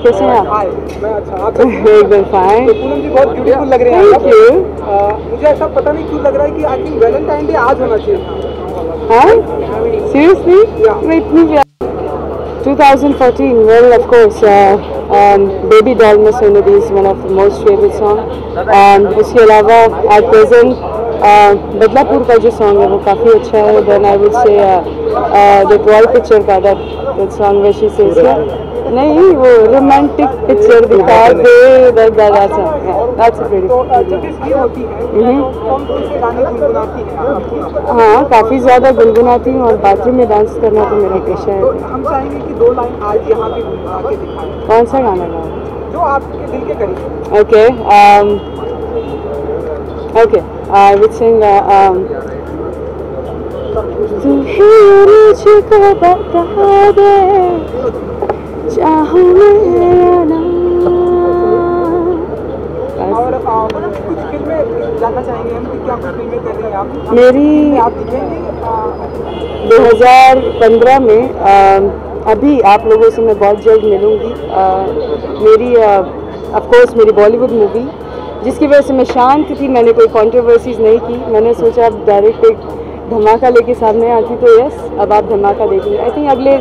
कैसे हैं आप? मैं अच्छा एकदम फाइन। पूनम जी बहुत ब्यूटीफुल लग रहे हैं। Thank you. मुझे ऐसा पता नहीं क्यों लग रहा है कि आई थिंक वैलेंटाइन डे आज होना चाहिए था। हाँ? Seriously? मैं इतनी 2014, well of course, Baby Doll में Sonali is one of the most favorite song. उसके अलावा at present बदलापुर का जो song है वो काफ़ी अच्छा है. Then I would say the toy picture का that song where she says नहीं वो romantic picture दिखा दे that song. That's a pretty. तो जब इसकी होती है कौन कौन से गाने गुनगुनाती हैं? हाँ काफ़ी ज़्यादा गुनगुनाती हूँ और बाथरूम में डांस करना तो मेरा पेशा है. तो हम चाहेंगे कि 2 लाइन आज यहाँ पे गुनगुना के दिखाएं। कौन सा गाना गाऊँ? जो आपके दिल के करीब। Okay, I would sing तू ही मुझको बता दे चाहूँ मैं या ना. और कुछ फिल्में जानना चाहेंगे हम कि क्या कुछ फिल्में कर रही हैं आप? मेरी आप दिखेंगे 2015 में अभी आप लोगों से मैं बहुत जल्द मिलूँगी. मेरी ऑफ कोर्स मेरी बॉलीवुड मूवी जिसकी वजह से मैं शांत थी, मैंने कोई कंट्रोवर्सीज नहीं की. मैंने सोचा अब डायरेक्ट एक धमाका लेके सामने आती तो यस अब आप धमाका देखेंगे आई थिंक अगले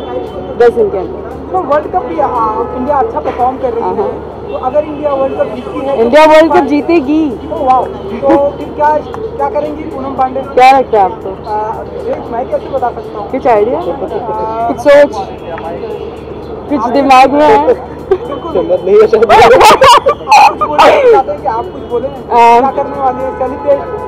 10 दिन के अंदर. तो वर्ल्ड कप भी इंडिया अच्छा परफॉर्म कर रही है, तो अगर इंडिया वर्ल्ड कप जीतती है इंडिया वर्ल्ड कप जीतेगी. वाह, तो फिर क्या करेंगी पूनम पांडे? क्या लगता है आपको? मैं कैसे बता सकता हूँ? कुछ आइडिया, कुछ सोच, कुछ दिमाग में है? नहीं है शायद। आप कुछ बोले क्या करने वाले हैं?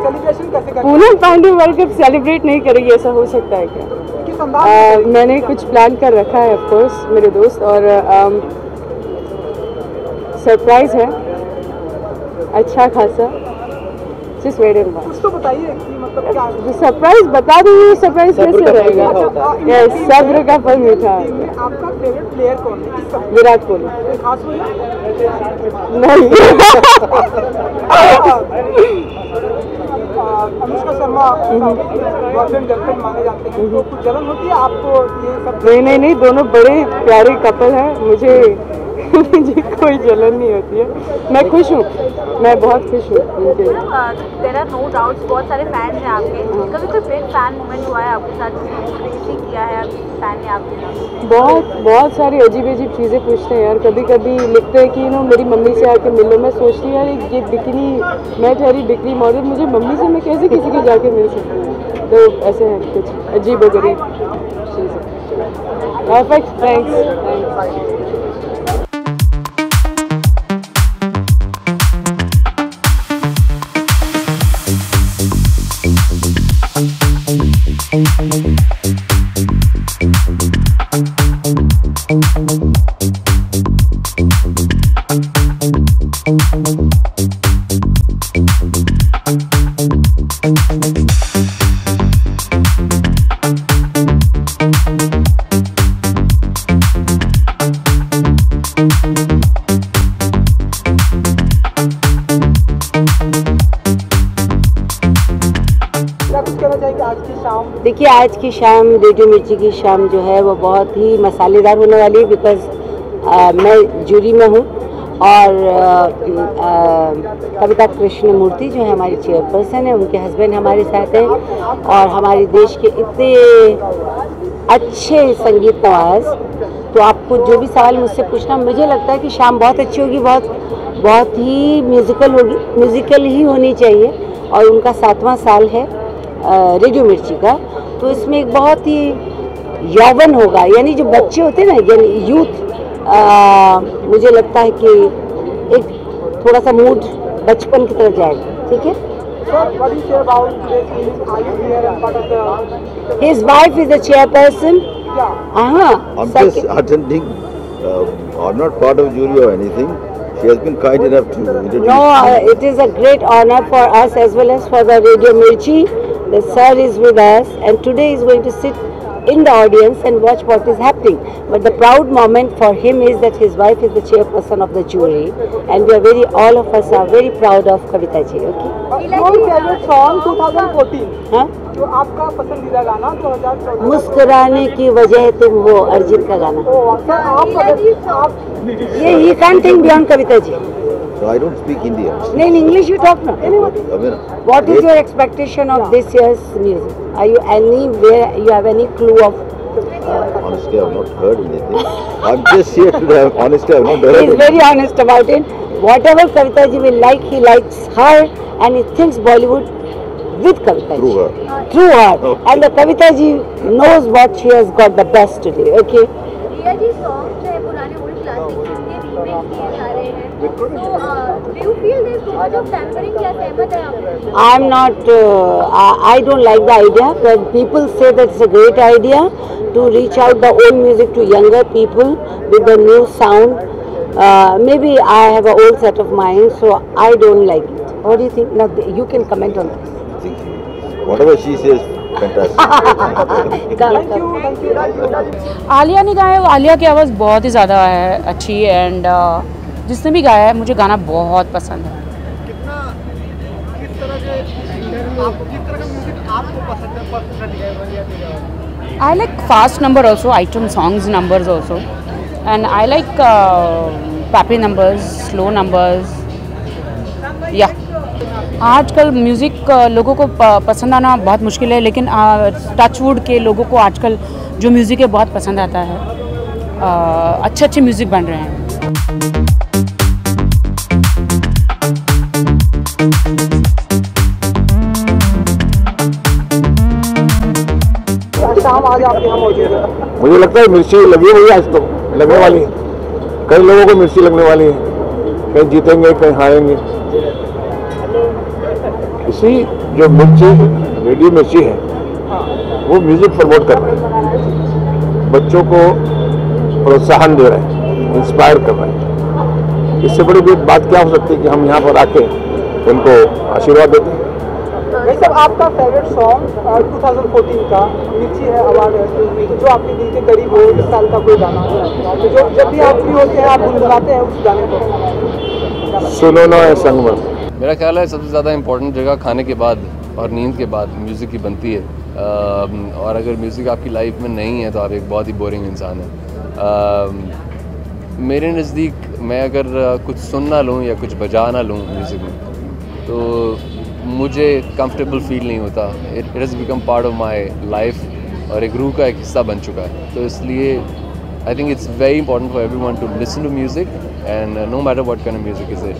सेलिब्रेशन कैसे करेंगे? Poonam Pandey world cup celebrate नहीं करेगी ऐसा हो सकता है क्या? किस अंदाज में? मैंने कुछ प्लान कर रखा है ऑफ कोर्स मेरे दोस्त और सरप्राइज है अच्छा खासा. Just wait and watch. कुछ तो बताइए कि मतलब क्या सरप्राइज बता दूंगी. सरप्राइज कैसे रहेगा? यस सब्र का फल मीठा. आपका फेवरेट प्लेयर कौन है? विराट कोहली. कोई खास वजह? नहीं. अनुष्का शर्मा बॉयफ्रेंड गर्लफ्रेंड माने जाते हैं, तो कुछ जलन होती है आपको ये सब? नहीं दोनों बड़े प्यारे कपल हैं. मुझे कोई जलन नहीं होती है. मैं खुश हूँ, मैं बहुत खुश हूँ. देयर आर नो डाउट्स बहुत सारे फैंस हैं आपके. कभी कोई बिग फैन मोमेंट हुआ है आपके साथ जिसने क्रेजी किया है फैन ने आपके लिए? बहुत सारी अजीब चीज़ें पूछते हैं यार. कभी कभी लिखते हैं कि मेरी मम्मी से आके मिलो. मैं सोचती हूँ यार ये बिकनी मैं ठहरी बिकनी मॉडल मुझे मम्मी से मैं कैसे किसी के जाके मिल सकती हूँ. तो ऐसे हैं कुछ अजीब व गरीब चीज़ें. परफेक्ट. थैंक्स. देखिए आज की शाम रेडियो मिर्ची की शाम जो है वो बहुत ही मसालेदार होने वाली है. बिकॉज मैं जूरी में हूँ और कविता कृष्णमूर्ति जो है हमारी चेयरपर्सन है उनके हस्बैंड हमारे साथ हैं और हमारे देश के इतने अच्छे संगीत नवाज. तो आपको जो भी सवाल मुझसे पूछना मुझे लगता है कि शाम बहुत अच्छी होगी. बहुत ही म्यूज़िकल ही होनी चाहिए. और उनका 7वां साल है रेडियो मिर्ची का. तो इसमें एक बहुत ही यौवन होगा यानी जो बच्चे होते हैं ना यानी यूथ. मुझे लगता है कि एक थोड़ा सा मूड बचपन की तरफ जाएगा. ठीक है. His wife is a chairperson. I'm just attending. I'm not part of jury or anything. She has been kind enough to introduce. No, it is a great honor for us as well as for the Radio Mirchi. The sir is with us and today is going to sit in the audience and watch what is happening. But the proud moment for him is that his wife is the chairperson of the jury, and we are all of us are very proud of Kavita ji. Okay. Your favorite song 2014? हाँ? जो आपका पसंदीदा गाना 2014? मुस्कुराने की वजह तुम हो, अर्जित का गाना. ये he can't think beyond Kavita ji. No, I don't speak Hindi. No, in English you talk now. I mean, What is your expectation of this year's music? Are you you have any clue of? Honestly, I have not heard anything. I'm just here today. Honestly, I have not heard He is anything. very honest about it. Whatever Kavita ji will like, he likes her, and he thinks Bollywood with Kavita ji. Through her. Through her. Okay. And the Kavita ji knows what she has got the best today. Okay. Riya ji songs है पुराने old classics के remake किए जा रहे हैं, so do you feel there's too much of tampering? क्या सहमत है आप? I'm not, I don't like the idea, but people say that it's a great idea to reach out the old music to younger people with the new sound. Maybe I have an old set of mind, so I don't like it. What do you think? Now you can comment on this. Whatever she says, fantastic. Thank you. Alia ने गाया है, आलिया की आवाज़ बहुत ही ज़्यादा है अच्छी, and जिसने भी गाया है मुझे गाना बहुत पसंद है. किस तरह का म्यूजिक आपको पसंद है personally? I like fast number also, item songs numbers also, and I like peppy numbers, slow numbers. Yeah. आजकल म्यूज़िक लोगों को पसंद आना बहुत मुश्किल है, लेकिन टचवुड के लोगों को आजकल जो म्यूज़िक है बहुत पसंद आता है. अच्छे म्यूज़िक बन रहे हैं. शाम आज आपके यहाँ मौजूद है. मुझे लगता है मिर्ची लगी हुई है, आज तो लगने वाली है. कई लोगों को मिर्ची लगने वाली है, कहीं जीतेंगे कहीं हारेंगे. इसी जो मिर्ची रेडियो मिर्ची है वो म्यूजिक प्रमोट कर रहे हैं, बच्चों को प्रोत्साहन दे रहे हैं, इंस्पायर कर रहे हैं. इससे बड़ी बात क्या हो सकती है कि हम यहाँ पर आके उनको आशीर्वाद देते हैं. भाई साहब, आपका फेवरेट सॉन्ग 2014 का मिर्ची है, अवार्ड है, तो जो आपके दिल के करीब हो, इस साल का कोई गाना तो जो जब भी आप फ्री होते हैं आप गुनगुनाते हैं उस गाने को? सुनो ना है संगम. मेरा ख्याल है सबसे ज़्यादा इम्पोर्टेंट जगह खाने के बाद और नींद के बाद म्यूज़िक की बनती है. और अगर म्यूज़िक आपकी लाइफ में नहीं है तो आप एक बहुत ही बोरिंग इंसान हैं. मेरे नज़दीक मैं अगर कुछ सुन ना लूँ या कुछ बजा ना लूँ म्यूज़िक में तो मुझे कंफर्टेबल फील नहीं होता. It has become part of my life और एक रूह का एक हिस्सा बन चुका है. तो इसलिए I think it's very important for everyone to listen to music and no matter what kind of music is it.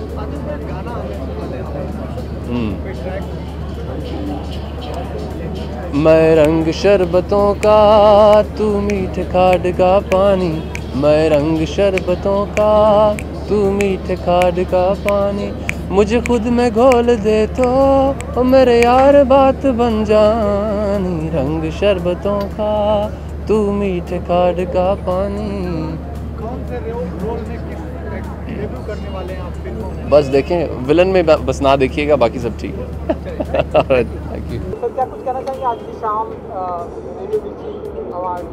मैं रंग शरबतों का तू मीठे खाड का पानी, मैं रंग शरबतों का तू मीठे खाड का पानी, मुझे खुद में घोल दे तो ओ मेरे यार बात बन जानी, रंग शरबतों का तू मीठे खाड का पानी. कौन से रोल में किस डेब्यू करने वाले हैं आप फिल्मों में? बस देखें, विलन में बस ना देखिएगा, बाकी सब ठीक है. Thank you. सर, क्या कुछ कहना चाहिए आज की शाम रेडियो मिर्ची अवार्ड?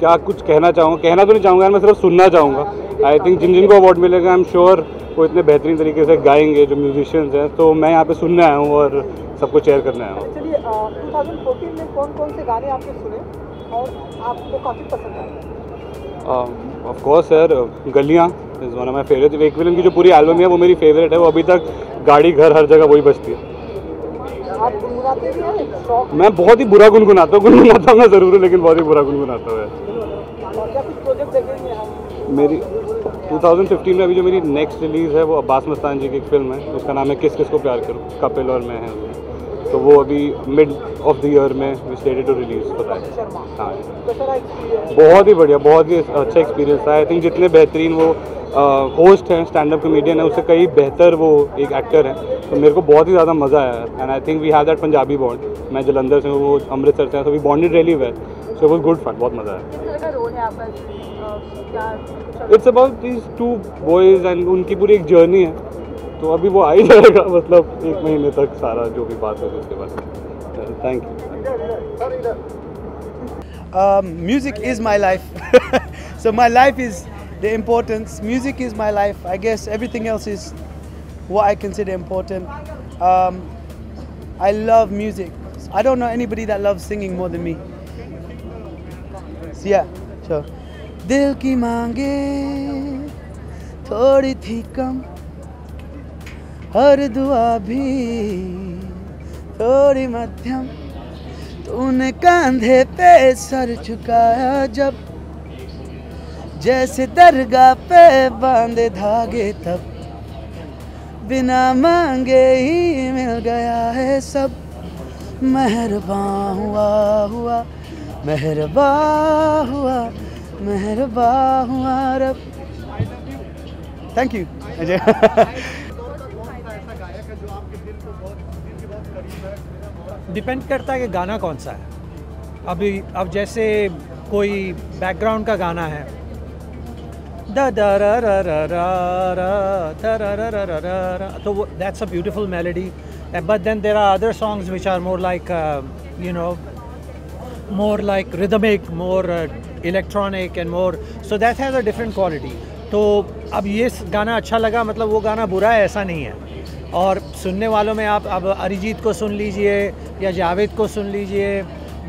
क्या कुछ कहना चाहूँगा? कहना तो नहीं चाहूँगा, मैं सिर्फ सुनना चाहूँगा. आई थिंक जिन जिनको अवार्ड मिलेगा आई एम श्योर वो इतने बेहतरीन तरीके से गाएंगे जो म्यूजिशियंस हैं. तो मैं यहाँ पे सुनने आया हूँ और सबको शेयर करने आया हूँ. चलिए, 2014 में कौन कौन से गाने आपने सुने और आपको काफ़ी पसंद आए? Of course sir, Galliyan is one of my favourite. एक विलन की जो पूरी एल्बम है वो मेरी फेवरेट है. वो अभी तक गाड़ी घर हर जगह वही बजती है. आप गुनगुनाते भी हैं? शौक? मैं बहुत ही बुरा गुनगुनाता हूँ. गुनगुनाता हूँ मैं ज़रूर हूँ, लेकिन बहुत ही बुरा गुनगुनाता हूँ. और क्या कुछ प्रोजेक्ट देखेंगे हम? मेरी 2015 में अभी जो मेरी नेक्स्ट रिलीज़ है वो अब्बास मस्तान जी की एक फिल्म है, उसका नाम है किस किस को प्यार करूँ. कपिल और मैं हैं. तो वो अभी मिड ऑफ द ईयर में स्टेटेड टू रिलीज़ होता है. हाँ, बहुत ही बढ़िया, बहुत ही अच्छा एक्सपीरियंस था. आई थिंक जितने बेहतरीन वो होस्ट हैं, स्टैंड अप कॉमेडियन है, उससे कई बेहतर वो एक एक्टर हैं. तो मेरे को बहुत ही ज़्यादा मज़ा आया. And I think we have that Punjabi bond. मैं जलंधर से हूँ, वो अमृतसर से हैं, तो we bonded really well. So it was good fun. बहुत मज़ा आया. किस तरह का रोल है आपका? क्या it's about these two boys and उनकी पूरी एक जर्नी है. तो अभी वो आ ही जाएगा, मतलब 1 महीने तक सारा जो भी बात है उसके बाद. Thank you. Music is my life. So my life is the importance. Music is my life. I guess everything else is what I consider important. I love music. I don't know anybody that loves singing more than me. So yeah, sure. दिल की मांगे थोड़ी थी कम, हर दुआ भी थोड़ी मध्यम, तूने कंधे पे सर झुकाया जब, जैसे दरगाह पे बांधे धागे तब, बिना मांगे ही मिल गया है सब, मेहरबान हुआ हुआ, मेहरबान हुआ, मेहरबान हुआ रब। Thank you Ajay. डिपेंड करता है कि गाना कौन सा है। अब जैसे कोई बैकग्राउंड का गाना है, द द र र र र र र र र, तो that's a beautiful melody, but then there are other songs which are more like you know more like rhythmic, more electronic and more, so that has a different quality. तो अब ये गाना अच्छा लगा मतलब वो गाना बुरा है ऐसा नहीं है। और सुनने वालों में आप अब अरिजीत को सुन लीजिए या जावेद को सुन लीजिए,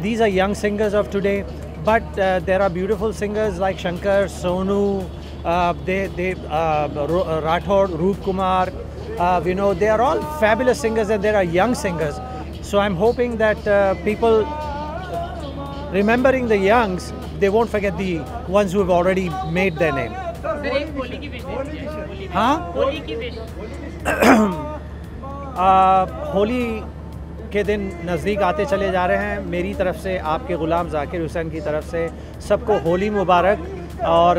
these are young singers of today, but there are beautiful singers like Shankar, Sonu, Rathod, Roop Kumar, you know, they are all fabulous singers and there are young singers. So I'm hoping that people remembering the youngs, they won't forget the ones who have already made their name. हाँ? होली के दिन नज़दीक आते चले जा रहे हैं। मेरी तरफ से, आपके ग़ुलाम ज़ाकिर हुसैन की तरफ से सबको होली मुबारक, और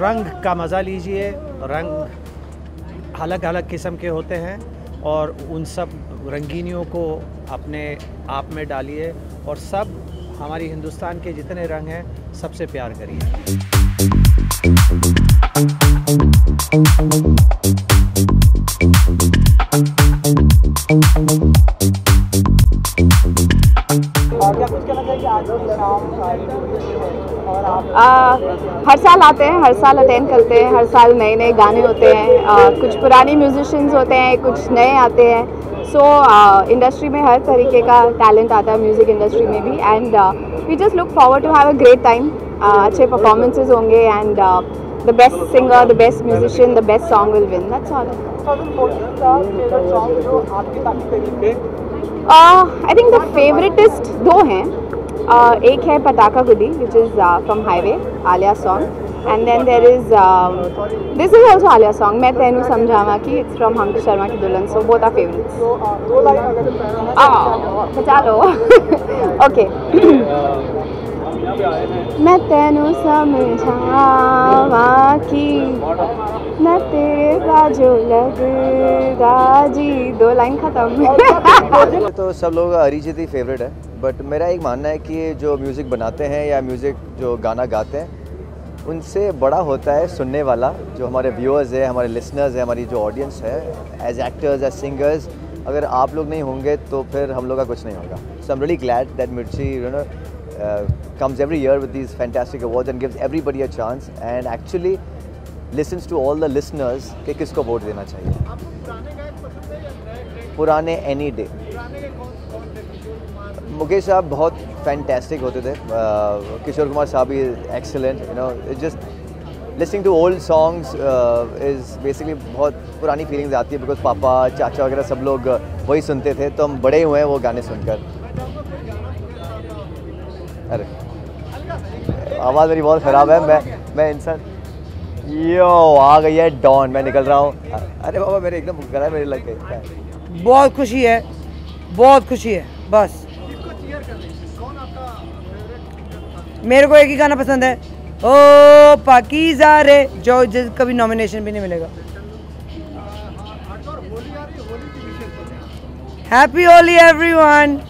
रंग का मज़ा लीजिए। रंग अलग अलग किस्म के होते हैं और उन सब रंगीनियों को अपने आप में डालिए और सब हमारी हिंदुस्तान के जितने रंग हैं सबसे प्यार करिए। क्या कुछ कहना चाहिए आज की शाम और आप? हर साल आते हैं, हर साल अटेंड करते हैं, हर साल नए नए गाने होते हैं, कुछ पुराने म्यूजिशियंस होते हैं, कुछ नए आते हैं। सो इंडस्ट्री में हर तरीके का टैलेंट आता है, म्यूज़िक इंडस्ट्री में भी, and we just look forward to have a great time. अच्छे परफॉर्मेंसेज होंगे and the best singer, the best musician, the best song will win, that's all. 2014 का फेवरेट सॉन्ग जो आपके काफ़ी करीब थे? आई थिंक द फेवरेटिस्ट दो हैं। एक है Patakha Guddi which is from Highway, Alia song, and then there is this is also Alia song, मैं तेनू समझावा की, इट्स फ्रॉम हमटी शर्मा की दुल्हन। So both are favourites. दो लाइन अगर बचा लो। ओके। मैं तेनू समझावा की, न तेरे बाजू लगेगा जी। दो लाइन ख़त्म। तो सब लोग अरिजीत ही फेवरेट है, बट मेरा एक मानना है कि जो म्यूज़िक बनाते हैं या म्यूज़िक जो गाना गाते हैं उनसे बड़ा होता है सुनने वाला, जो हमारे व्यूअर्स है, हमारे लिसनर्स है, हमारी जो ऑडियंस है। एज एक्टर्स, एज सिंगर्स, अगर आप लोग नहीं होंगे तो फिर हम लोग का कुछ नहीं होगा। So I am really glad that Mirchi you know comes every year with these fantastic awards and gives everybody a chance and actually listens to all the listeners कि किसको वोट देना चाहिए। पुराने एनी डे। मुकेश साहब बहुत फैंटास्टिक होते थे, किशोर कुमार साहब भी excellent, you know, just listening to old songs is basically बहुत पुरानी फीलिंग्स आती है, बिकॉज पापा, चाचा वगैरह सब लोग वही सुनते थे, तो हम बड़े हुए हैं वो गाने सुनकर। अरे आवाज़ मेरी बहुत ख़राब है, मैं इंसान यो आ गई है डॉन, मैं निकल रहा हूँ। अरे बाबा मेरे एकदम गला मेरे लग गए। बहुत खुशी है, बहुत खुशी है। बस मेरे को एक ही गाना पसंद है, ओ पाकीज़ा रे, जो कभी नॉमिनेशन भी नहीं मिलेगा। Happy Holi everyone.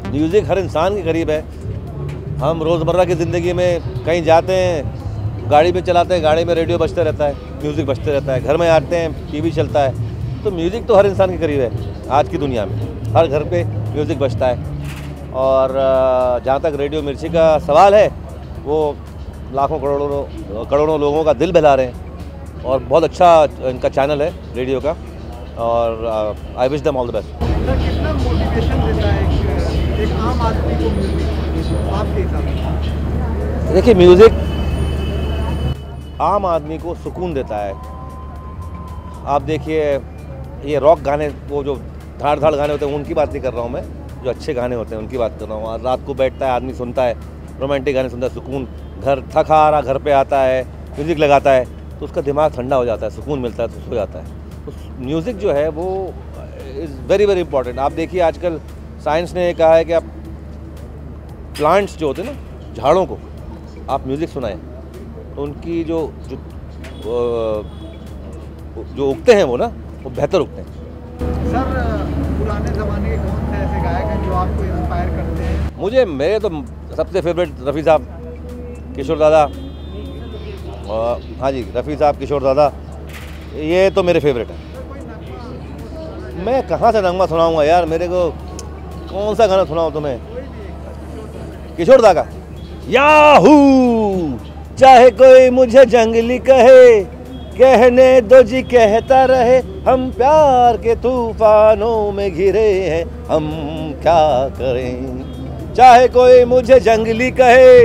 म्यूज़िक हर इंसान के करीब है। हम रोज़मर्रा की ज़िंदगी में कहीं जाते हैं, गाड़ी में चलाते हैं, गाड़ी में रेडियो बजते रहता है, म्यूज़िक बजते रहता है, घर में आते हैं टीवी चलता है, तो म्यूज़िक तो हर इंसान के करीब है। आज की दुनिया में हर घर पे म्यूज़िक बजता है। और जहाँ तक रेडियो मिर्ची का सवाल है, वो लाखों करोड़ों लोगों का दिल बहला रहे हैं और बहुत अच्छा इनका चैनल है रेडियो का, और I wish them all the best. कितना मोटिवेशन देता है एक आम आदमी को म्यूजिक आपके हिसाब से? देखिए, म्यूज़िक आम आदमी को सुकून देता है। आप देखिए, ये रॉक गाने, वो जो धाड़ धाड़ गाने होते हैं, उनकी बात नहीं कर रहा हूँ मैं, जो अच्छे गाने होते हैं उनकी बात कर रहा हूँ। रात को बैठता है आदमी, सुनता है रोमांटिक गाने, सुनता है, सुकून, घर थका आ रहा घर पे आता है, म्यूज़िक लगाता है तो उसका दिमाग ठंडा हो जाता है, सुकून मिलता है, तो सो जाता है। तो म्यूज़िक जो है वो इज़ वेरी वेरी इंपॉर्टेंट। आप देखिए, आजकल साइंस ने कहा है कि आप प्लांट्स जो होते हैं ना, झाड़ों को आप म्यूज़िक सुनाएं तो उनकी जो उगते हैं वो ना, वो बेहतर उगते हैं। सर, पुराने ज़माने के कौन से ऐसे गायक हैं जो आपको इंस्पायर करते हैं? मेरे तो सबसे फेवरेट रफ़ी साहब, किशोर दादा, और हाँ जी, रफ़ी साहब, किशोर दादा, ये तो मेरे फेवरेट हैं। मैं कहाँ से नगमा सुनाऊंगा यार, मेरे को कौन सा गाना सुनाऊं तुम्हें? किशोर दा का याहू, चाहे कोई मुझे जंगली कहे, कहने दो जी कहता रहे, हम प्यार के तूफानों में घिरे हैं, हम क्या करें, चाहे कोई मुझे जंगली कहे।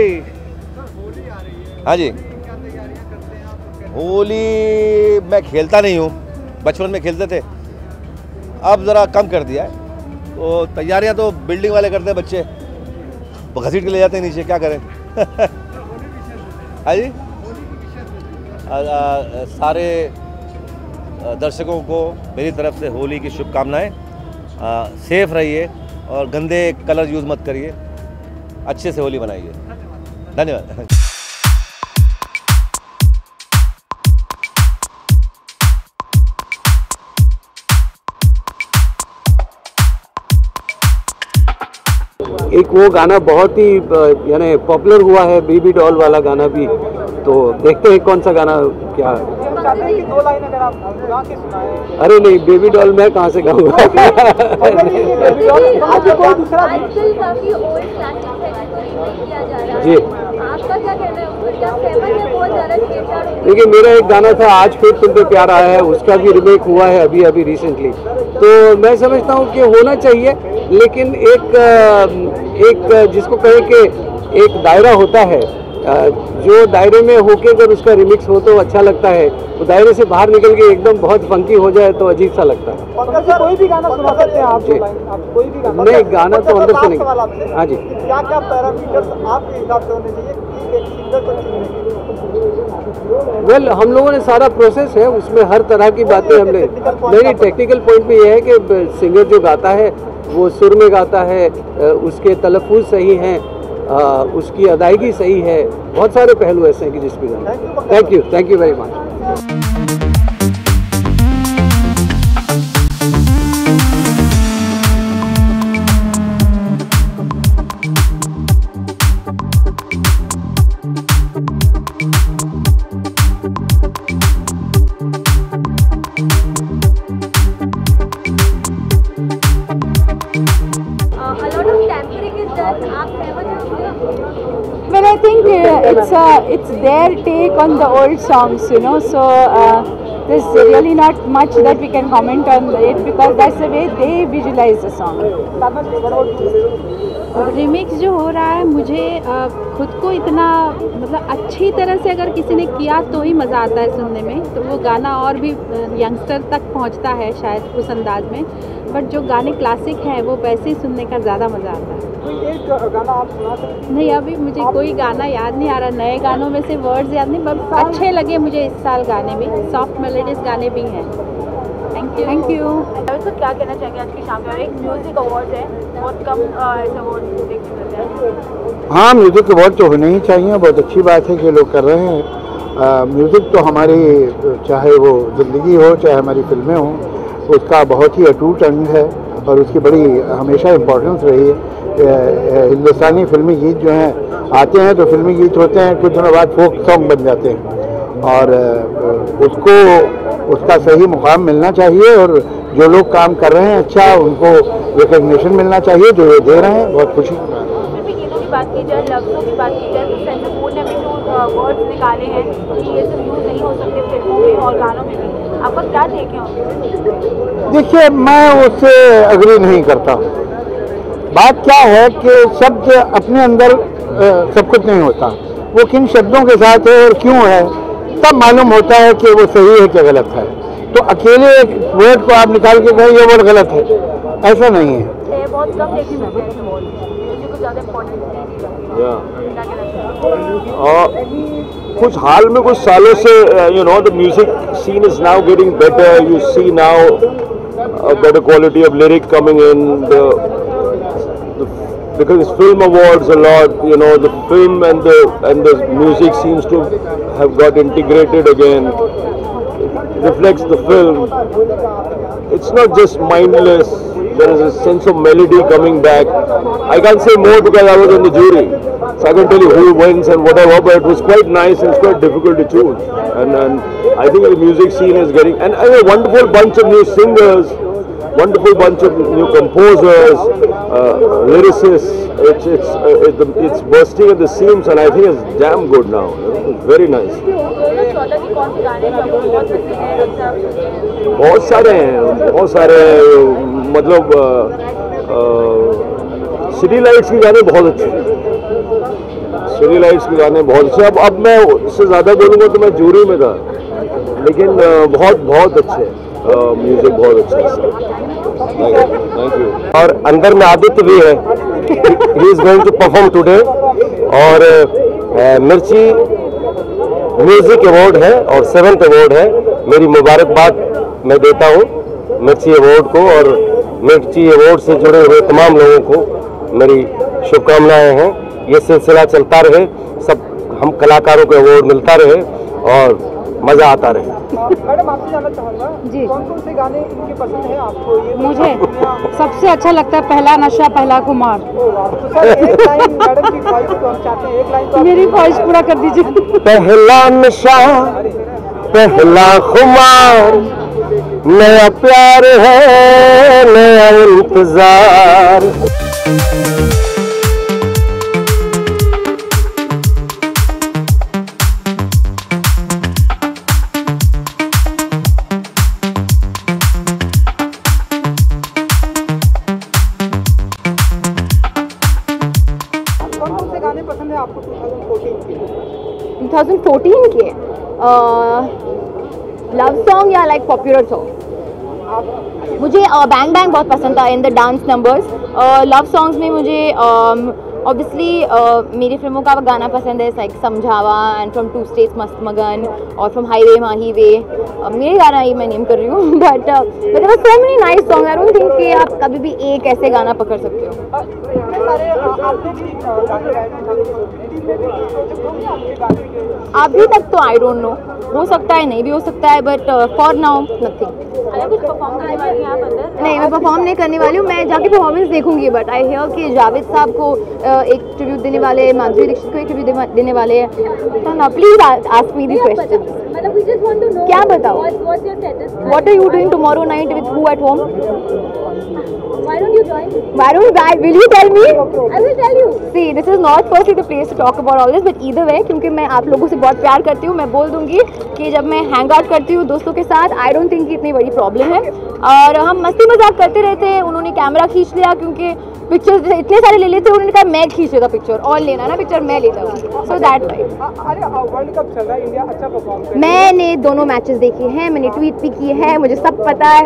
हाँ जी, होली मैं खेलता नहीं हूँ, बचपन में खेलते थे, अब ज़रा कम कर दिया है। तो तैयारियां तो बिल्डिंग वाले करते हैं, बच्चे घसीट के ले जाते हैं नीचे, क्या करें। हाँ जी, सारे दर्शकों को मेरी तरफ से होली की शुभकामनाएं। सेफ रहिए और गंदे कलर यूज़ मत करिए, अच्छे से होली मनाइए। धन्यवाद। एक वो गाना बहुत ही यानी पॉपुलर हुआ है, बेबी डॉल वाला गाना भी, तो देखते हैं कौन सा गाना क्या है। अरे नहीं, बेबी डॉल मैं कहाँ से गाऊंगा। जी, देखिए, मेरा एक गाना था आज फिर तुम पे प्यार आया है, उसका भी रिमेक हुआ है अभी अभी रिसेंटली। तो मैं समझता हूँ कि होना चाहिए, लेकिन एक जिसको कहे कि एक दायरा होता है, जो दायरे में होके अगर उसका रिमिक्स हो तो अच्छा लगता है, तो दायरे से बाहर निकल के एकदम बहुत फंकी हो जाए तो अजीब सा लगता है। कोई भी गाना सुना सकते हैं आप? कोई भी गाना? नहीं, गाना तो अंदर से नहीं। हाँ जी, क्या क्या पैरामीटर्स आपके हिसाब से होने चाहिए एक सिंगर को चुनने के लिए? वेल, हम लोगों ने सारा प्रोसेस है, उसमें हर तरह की बातें हमने, नहीं, टेक्निकल पॉइंट में यह है कि सिंगर जो गाता है वो सुर में गाता है, उसके तलफ़ुज़ सही हैं, उसकी अदायगी सही है, बहुत सारे पहलू ऐसे हैं कि जिस पे। Thank you very much. Well, I think it's their take on the old songs, you know. So there's really not much that we can comment on it because that's the way they visualize the song. Remix जो हो रहा है, मुझे खुद को इतना मतलब अच्छी तरह से अगर किसी ने किया तो ही मज़ा आता है सुनने में, तो वो गाना और भी यंगस्टर तक पहुंचता है शायद उस अंदाज में। बट जो गाने क्लासिक हैं वो वैसे ही सुनने का ज़्यादा मज़ा आता है। कोई एक गाना आप सुना सकते हैं? नहीं, अभी मुझे कोई गाना याद नहीं आ रहा, नए गानों में से वर्ड्स याद नहीं, बट अच्छे लगे मुझे इस साल गाने भी, सॉफ्ट मेलोडीज गाने भी हैं। Thank you. तो क्या कहना चाहेंगे आज की शाम में? एक म्यूजिक अवार्ड है, बहुत कम ऐसे अवार्ड देखने मिलते हैं। हाँ, म्यूज़िक अवार्ड तो होने ही चाहिए, बहुत अच्छी बात है कि लोग कर रहे हैं। म्यूज़िक तो हमारी, चाहे वो ज़िंदगी हो चाहे हमारी फिल्में हों, उसका बहुत ही अटूट अंग है और उसकी बड़ी हमेशा इम्पोर्टेंस रही है। हिंदुस्तानी फिल्मी गीत जो हैं आते हैं तो फिल्मी गीत होते हैं, कुछ दिनों बाद फोक सॉन्ग बन जाते हैं और उसको उसका सही मुकाम मिलना चाहिए और जो लोग काम कर रहे हैं अच्छा उनको रिकग्निशन मिलना चाहिए जो ये दे रहे हैं। बहुत खुशी बात की जाए, लफ्ज़ों की बात की जाए तो सेंसर ने भी जो वर्ड्स निकाले हैं कि ये सब यूज़ नहीं हो सकते फिल्मों में और गानों में भी, आपका क्या देखें होंगे? देखिए, मैं उससे एग्री नहीं करता। बात क्या है कि शब्द अपने अंदर सब कुछ नहीं होता, वो किन शब्दों के साथ है और क्यों है तब मालूम होता है कि वो सही है कि गलत है। तो अकेले एक वर्ड को आप निकाल के कहें ये वर्ड गलत है, ऐसा नहीं है। बहुत कम देखने मिलते हैं ज़्यादा इम्पोर्टेंट। कुछ हाल में कुछ सालों से you know the music scene is now getting better, you see now better quality of lyric coming in, because it's film awards a lot, you know, the film and the music seems to have got integrated again. It reflects the film. It's not just mindless, there is a sense of melody coming back. I can't say more because I was on the jury, so I can tell you who wins and whatever, but it was quite nice and it's quite difficult to choose. And I think the music scene is getting, and a wonderful bunch of new singers, wonderful bunch of new composers, lyricists. It's bursting at the seams, and I think it's damn good now. It's very nice. बहुत सारे हैं, मतलब city lights के गाने बहुत अच्छे हैं, city lights के गाने बहुत अच्छे। अब मैं उससे ज़्यादा बोलूँगा तो मैं जूरी में था, लेकिन बहुत अच्छे म्यूजिक, बहुत अच्छा है। Thank you. और अंदर में आदित्य भी है, he is going to perform today. और मिर्ची म्यूजिक अवार्ड है और 7th अवार्ड है। मेरी मुबारकबाद मैं देता हूँ मिर्ची अवार्ड को, और मिर्ची अवार्ड से जुड़े हुए तमाम लोगों को मेरी शुभकामनाएं हैं। ये सिलसिला चलता रहे, सब हम कलाकारों को अवार्ड मिलता रहे और मज़ा आता रहे। मैडम, आपसे जानना चाहूँगा जी, कौन कौन से गाने इनके पसंद हैं आपको? ये मुझे सबसे अच्छा लगता है पहला नशा पहला खुमार। तो सर एक लाइन मैडम की ख्वाहिश तो हम चाहते हैं, एक लाइन तो मेरी ख्वाहिश पूरा कर दीजिए। पहला नशा पहला खुमार, नया प्यार है नया इंतजार। कौन कौन से गाने पसंद है आपको 2014 के? लव सॉन्ग या लाइक पॉपुलर सॉन्ग? मुझे बैंग बैंग बहुत पसंद था in the dance numbers. Love songs में मुझे ऑब्वियसली मेरी फिल्मों का गाना पसंद है, लाइक समझावा एंड फ्रॉम 2 स्टेट्स मस्त मगन और फ्रॉम हाईवे माही वे। मेरे गाना ही मैं नेम कर रही हूँ, but there were so many nice song. I don't think कि आप कभी भी एक ऐसे गाना पकड़ सकते हो। अभी तक तो आई डोंट नो, हो सकता है नहीं भी हो सकता है, बट फॉर नाउ नथिंग। कुछ परफॉर्म करने वाली हैं आप अंदर? नहीं, मैं परफॉर्म नहीं करने वाली हूँ, मैं जाके परफॉर्मेंस देखूंगी। बट आई हियर कि जावेद साहब को एक ट्रिब्यूट देने वाले, माधुरी दीक्षित को एक ट्रिब्यूट देने वाले हैं। तो ना please ask me this question. क्या बताओ? What are you doing tomorrow night with who at home? Why don't you join? Why don't I? Will you tell me? I will tell you. See, this is not firstly the place to talk about all this, but either way, क्योंकि मैं आप लोगों से बहुत प्यार करती हूँ, मैं बोल दूंगी कि जब मैं हैंग आउट करती हूँ दोस्तों के साथ, आई डोंट थिंक इतनी बड़ी प्रॉब्लम है। और हम मस्ती मजाक करते रहते हैं। उन्होंने कैमरा खींच लिया क्योंकि पिक्चर इतने सारे ले लेते हैं, उन्होंने कहा मैं खींच लेता पिक्चर, और लेना ना पिक्चर मैं लेता हूँ। So that why. अरे वर्ल्ड कप चल रहा है, इंडिया अच्छा परफॉर्म कर। मैंने दोनों मैचेस देखे हैं, मैंने ट्वीट भी किए हैं, मुझे सब पता है।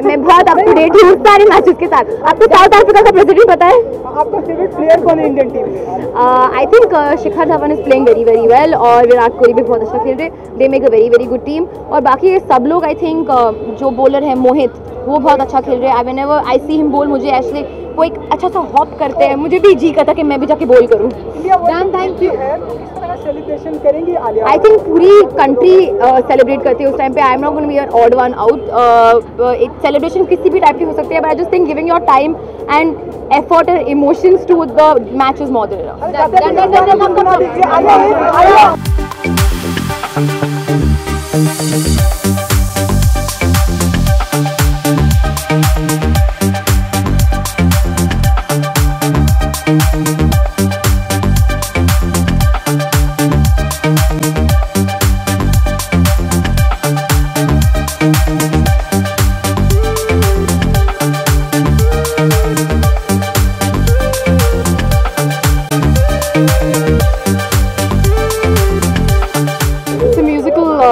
मैं बहुत अप टू डेट हूँ सारे मैचेस के साथ। आपको साउथ अफ्रीका का प्रेसिडेंट पता है? आपका फेवरेट प्लेयर कौन है इंडियन टीम में? I think Shikhar Dhawan is playing very very well, और विराट कोहली भी बहुत अच्छा खेल रहे। They make a very very good team. और बाकी ये सब लोग, आई थिंक जो बॉलर है मोहित, वो बहुत अच्छा खेल रहे हैं। आई सी हिम बोल, मुझे एक्चुअली वो एक अच्छा सा हॉप करते हैं, मुझे भी जी करता कि मैं भी जाके बोल करूँ। Thank you. किस तरह सेलिब्रेशन करेंगी आलिया? आई थिंक पूरी कंट्री सेलिब्रेट करती है उस टाइम पे। I am not going to be an odd one out. एक सेलिब्रेशन किसी भी टाइप की हो सकती है, but I just think giving your time and effort and emotions to the match is more than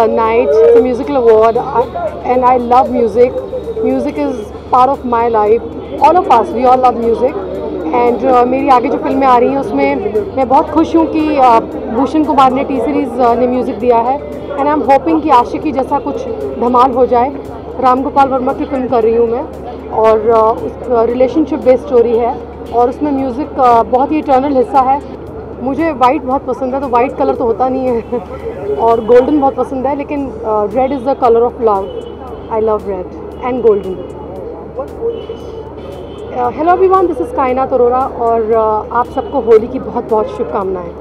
night. It's a musical award, and I love music. Music is part of my life. All of us, we all love music. And मेरी आगे जो फिल्में आ रही हैं उसमें मैं बहुत खुश हूँ कि भूषण कुमार ने टी सीरीज़ ने म्यूज़िक दिया है। एंड आई एम होपिंग कि आशिकी जैसा कुछ धमाल हो जाए। राम गोपाल वर्मा की फिल्म कर रही हूँ मैं, और उस रिलेशनशिप बेस्ड स्टोरी है, और उसमें म्यूज़िक बहुत ही इटर्नल हिस्सा है। मुझे वाइट बहुत पसंद है, तो वाइट कलर तो होता नहीं है और गोल्डन बहुत पसंद है, लेकिन red is the colour of love. I love red and golden. Hello everyone, this is कायनात अरोरा, और आप सबको होली की बहुत बहुत शुभकामनाएं।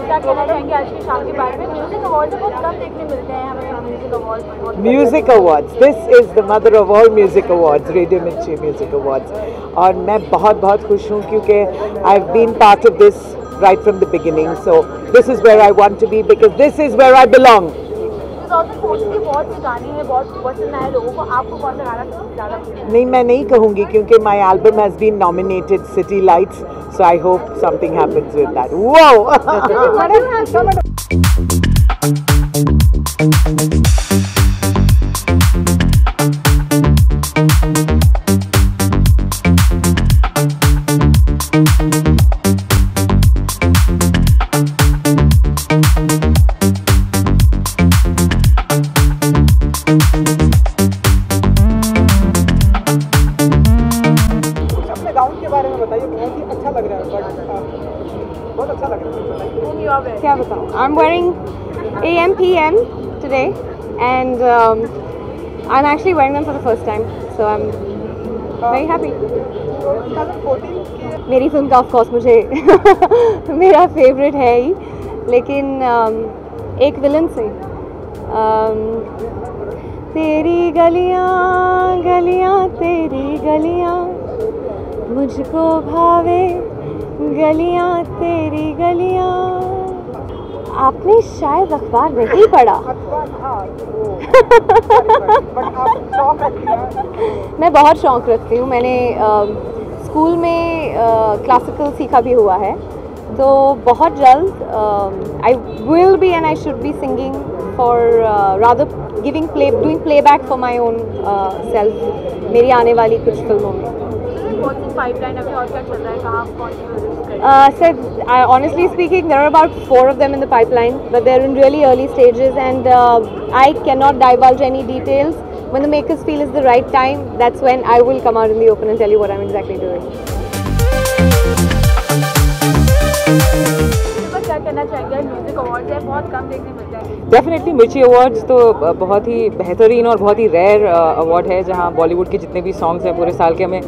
क्या कहना चाहेंगे आज की शाम के बारे में? म्यूजिक अवार्ड्स बहुत कम देखने मिलते हैं हमें। Music awards, music awards, this is the mother of all music awards, radio Mirchi music awards. और मैं बहुत बहुत खुश हूँ क्योंकि I have been part of this right from the beginning, so this is where I want to be, because this is where I belong. 2014 के बहुत से गाने हैं, बहुत पसंद आए लोगों को। आपको कौन सा गाना सबसे ज़्यादा पसंद है? नहीं, मैं नहीं कहूँगी क्योंकि my album has been nominated city lights, so I hope something happens with that. Whoa! क्या बताऊँ? I'm wearing AM/PM today, and I'm actually wearing them for the first time, so I'm very happy. मेरी film का of course मुझे मेरा favourite है ही, लेकिन एक villain से तेरी गलियाँ गलियाँ तेरी गलियाँ मुझको भावे गलियाँ तेरी गलियाँ। आपने शायद अखबार नहीं पढ़ा। मैं बहुत शौक़ रखती हूँ। मैंने स्कूल में क्लासिकल सीखा भी हुआ है, तो बहुत जल्द I will be and I should be singing for rather doing playback for my own self मेरी आने वाली कुछ फिल्मों में। पाइपलाइन अभी और क्या चल रहा है? कहाँ कौन सी Sir, honestly speaking, there are about 4 of them in the pipeline, but they're in really early stages, and I cannot divulge any details. When the makers feel it's the right time, that's when I will come out in the open and tell you what I'm exactly doing. क्या कहना चाहेंगे? Music awards है, बहुत कम देखने मिलते हैं। Definitely मिर्ची awards तो बहुत ही बेहतरीन और बहुत ही रेयर अवार्ड है, जहां बॉलीवुड के जितने भी सॉन्ग्स हैं पूरे साल के हमें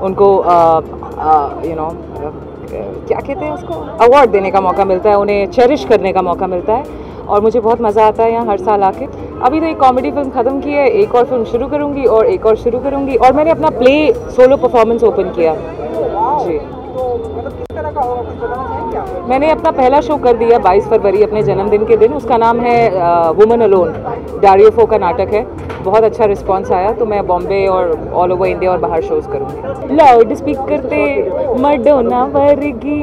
उनको क्या कहते हैं उसको, अवार्ड देने का मौका मिलता है, उन्हें चेरिश करने का मौका मिलता है, और मुझे बहुत मज़ा आता है यहाँ हर साल आके। अभी तो एक कॉमेडी फिल्म ख़त्म की है, एक और फिल्म शुरू करूँगी और एक और शुरू करूँगी, और मैंने अपना प्ले सोलो परफॉर्मेंस ओपन किया जी। मैंने अपना पहला शो कर दिया 22 फरवरी अपने जन्मदिन के दिन। उसका नाम है वुमन अलोन, डारियो फो का नाटक है। बहुत अच्छा रिस्पांस आया, तो मैं बॉम्बे और ऑल ओवर इंडिया और बाहर शोज करूँगी। लाउड स्पीकर ते मडोना वर्गी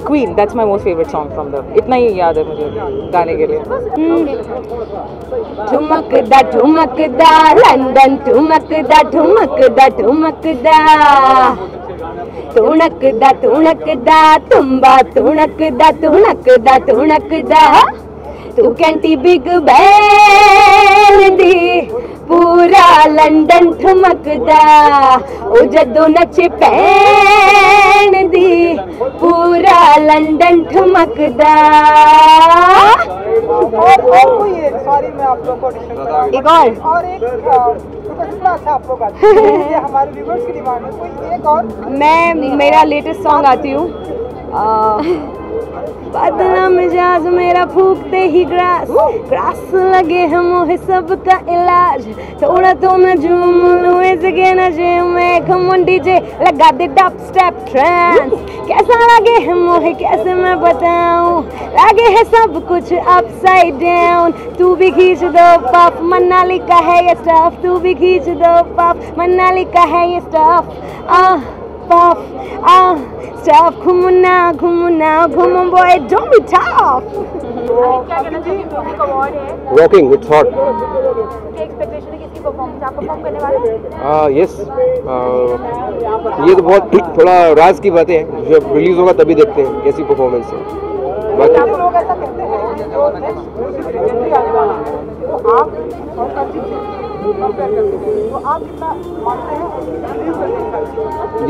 queen, that's my most favourite song from the, इतना ही याद है मुझे गाने के लिए। ठुमकदा ठुमकदा लंदन ठुमकदा ठुमकदा ठुमकदा तुणकदा तुणकदा तुम्बा तुणकदा तुणकदा तुणकदा तू कैंटी बिग बैन दी पूरा लंदन ठुमकदा ओ जदों नचे पैन दी पूरा लंदन ठुमकदा। और कोई सॉरी मैं आप लोगों को एक और एक कितना अच्छा आप लोग आते हैं, ये हमारे व्यूअर्स की डिमांड है, कोई एक और। मैं मेरा लेटेस्ट सॉन्ग आती हूँ बदला मिजाज मेरा फूकते ही ग्रास ग्रास लगे है मोहे सबका इलाज थोड़ा तो मैं झूम लूं इसके नशे में कम ऑन डीजे लगा दे डब स्टेप ट्रांस कैसा लगे है मोहे कैसे मैं बताऊं लगे है सब कुछ अपसाइड डाउन तू भी खींच दो पफ मनाली का है ये स्टफ तू भी खींच दो पफ मनाली का है ये stuff puff, stop, come on now, come on boy, don't be tough. क्या कहना चाहिए म्यूजिक अवार्ड है? Rocking, it's hot. क्या एक्सपेक्टेशन है किसकी परफॉर्मेंस आप परफॉर्म करने वाले हैं? यस ये तो बहुत थोड़ा राज की बातें हैं जब रिलीज होगा तभी देखते हैं कैसी परफॉर्मेंस है। बाकी आप लोग ऐसा कहते हैं कि जो नेक्स्ट म्यूजिक लेजेंडरी आने वाला है वो आप और अरिजीत सिंह कंपेयर करते हैं, तो आप कितना मानते हैं रिलीज करने का?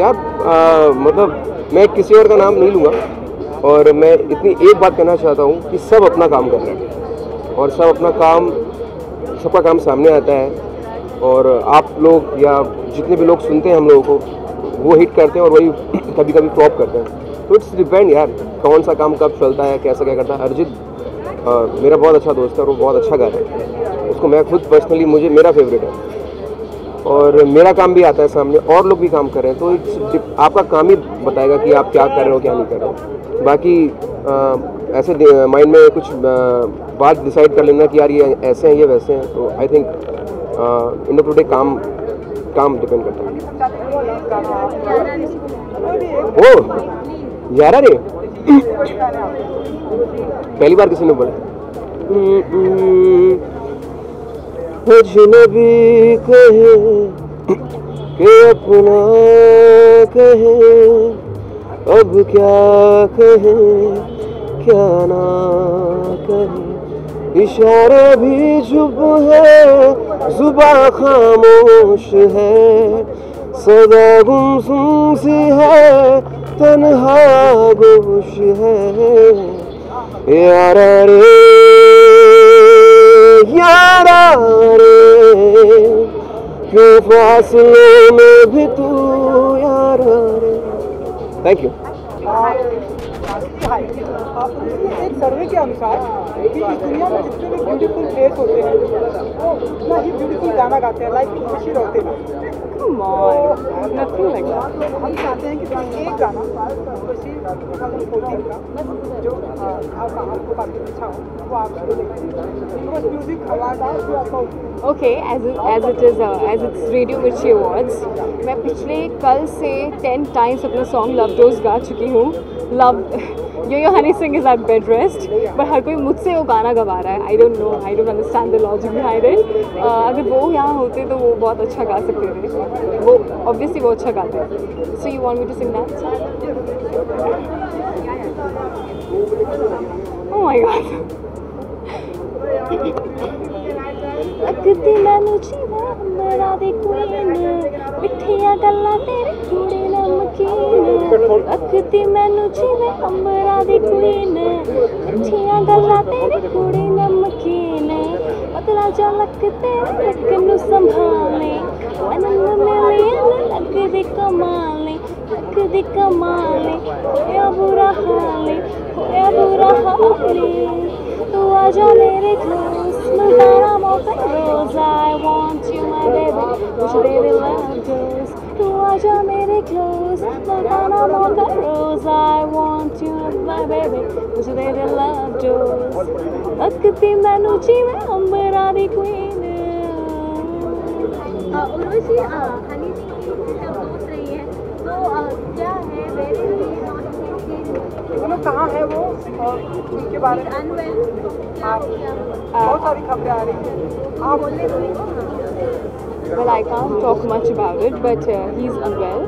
यार मतलब मैं किसी और का नाम नहीं लूँगा और मैं इतनी एक बात कहना चाहता हूँ कि सब अपना काम कर रहे हैं और सब अपना काम सबका काम सामने आता है और आप लोग या जितने भी लोग सुनते हैं हम लोगों को वो हिट करते हैं और वही कभी कभी फ्लॉप करते हैं। तो इट्स डिपेंड यार कौन सा काम कब चलता है कैसा क्या करता है। अरिजीत मेरा बहुत अच्छा दोस्त है और वो बहुत अच्छा गा रहा है उसको मैं खुद पर्सनली मुझे मेरा फेवरेट है और मेरा काम भी आता है सामने और लोग भी काम कर रहे हैं तो इट्स आपका काम ही बताएगा कि आप क्या कर रहे हो क्या नहीं कर रहे हो। बाकी ऐसे माइंड में कुछ बात डिसाइड कर लेना कि यार ये ऐसे हैं ये वैसे हैं तो आई थिंक इन टुडे काम डिपेंड करता है। ओ यारा रे पहली बार किसी ने बोला अजनबी कहे कि अपना कहे अब क्या कहे क्या ना कहे इशारे भी चुप है जुबां खामोश है सदा गुमसुम सी है तन्हा गोश है यारा रे क्यों फासलों में भी तू यारा रे। Thank you. एक सर्वे के अनुसार कि इस दुनिया में जितने भी ब्यूटीफुल प्लेस होते हैं वो उतना ही ब्यूटीफुल गाना गाते हैं लाइक खुशी रहते हैं। हम चाहते हैं कि एक गाना खुशी 2014 का जो आपको काफी अच्छा हो वो आप म्यूजिक अवार्ड आपका Okay, as it's Radio Mirchi Awards, मैं पिछले कल से 10 times अपना सॉन्ग लव डोज गा चुकी हूँ। Love yo Honey Singh is at bed rest but हर कोई मुझसे वो गाना गवा रहा है। I don't understand the logic behind it. अगर वो यहाँ होते तो वो बहुत अच्छा गा सकते थे। वो ऑब्वियसली वो अच्छा गाते हैं। So you want me to sing that song? Oh my god. अकती मैनू जीवा मेरा दी क्वीन मिठिया गल्लां तेरे थोड़े नमकीन अकती मैनू जीवे अंबरा दी क्वीन मिठिया गल्लां तेरे थोड़े नमकीन पतला जा लक तेरे लक नू संभाले मनन मिलियन लक दी कमाले होया बुरा हाले तू आजा मेरे क्लोज मुल्ताना मोहब्बत रोज I want you my baby मुझे तेरे लव डोज तू आजा मेरे क्लोज मुल्ताना मोहब्बत रोज I want you my baby मुझे तेरे लव डोज अकती मैनू जीवे अंबरा दी क्वीन। उर्वशी हनी सिंह की दोस्त रही है तो क्या है वेरी मतलब कहाँ है वो और उनके बारे में बहुत सारी खबरें आ रही हैं आप बोलने Well, I can't talk much about it, but he's unwell,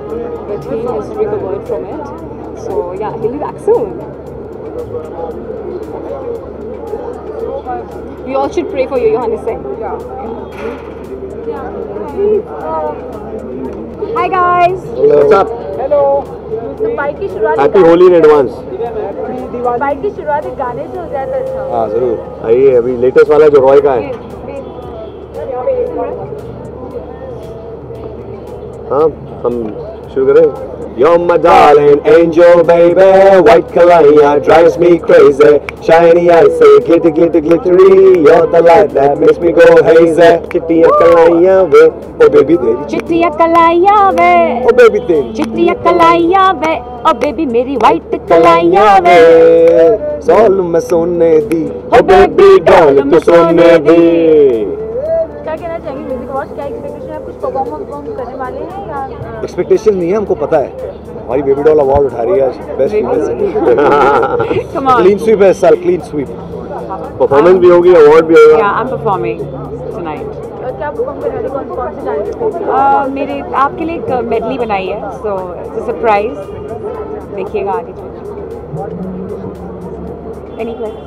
but he has recovered from it. So yeah, he'll be back soon. You all should pray for Yo-Yo Honey Singh. Yeah. Hi guys. What's up? Hello. तो bike की शुरुआत happy Holi in advance. Bike की शुरुआत एक गाने से हो जाए तो अच्छा। हाँ जरूर। आइए अभी लेटेस्ट वाला जो रॉय का है। हाँ हम शुरू करें। You're my darling angel, baby. White Kalaya drives me crazy. Shiny eyes say glitter, glitter, glittery. You're the light that makes me go hazy. Chittiya Kalaya ve, oh baby teri. चिट्टिया कलाइया way, Oh baby teri. चिट्टिया कलाइया way, O baby मेरी white कलाइया वे। Soul में सोने दी, oh baby doll तू सोने दी। क्या कहना चाहेंगे music awards? क्या expectation है? कुछ परफॉर्म करने वाले हैं या? एक्सपेक्टेशन नहीं है, हमको पता है हमारी बेबी डॉल अवार्ड उठा रही है आज best female singer. Clean sweep है इस साल, क्लीन स्वीप। परफॉर्मेंस भी होगी, अवार्ड भी होगा। Yeah, I'm performing tonight. और क्या परफॉर्म करने वाले? कौन से गाने? मेरे आपके लिए एक मेडली बनाई है, सो इट्स अ सरप्राइज। देखिएगा आगे चल। Any question?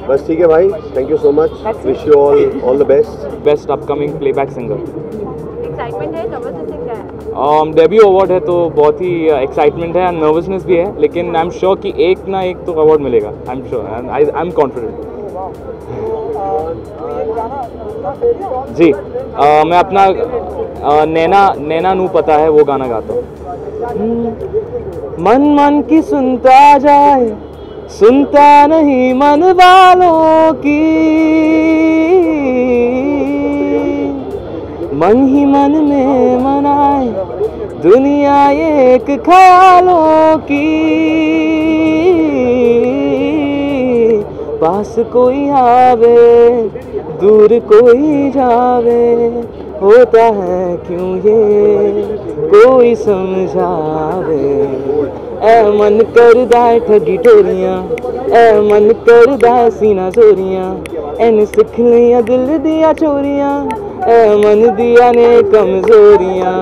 बस ठीक है भाई, thank you so much. Wish you all the best upcoming playback singer. Excitement है, नर्वसनेस है, क्या है? डेब्यू अवार्ड है तो बहुत ही एक्साइटमेंट है, नर्वसनेस भी है, लेकिन आई एम श्योर कि एक ना एक तो अवार्ड मिलेगा। I am sure, I am confident. जी मैं अपना नैना नू पता है वो गाना गाता हूँ। मन मन की सुनता जाए, सुनता नहीं मन वालों की, मन ही मन में मनाए दुनिया एक ख्यालों की। पास कोई आवे दूर कोई जावे, होता है क्यों ये कोई समझावे। ए मन करदा ठगी टोरियां, ए मन करदा सीना चोरियां, एन सिख लिया दिल दिया चोरियां, ए मन दिया ने कमजोरियां।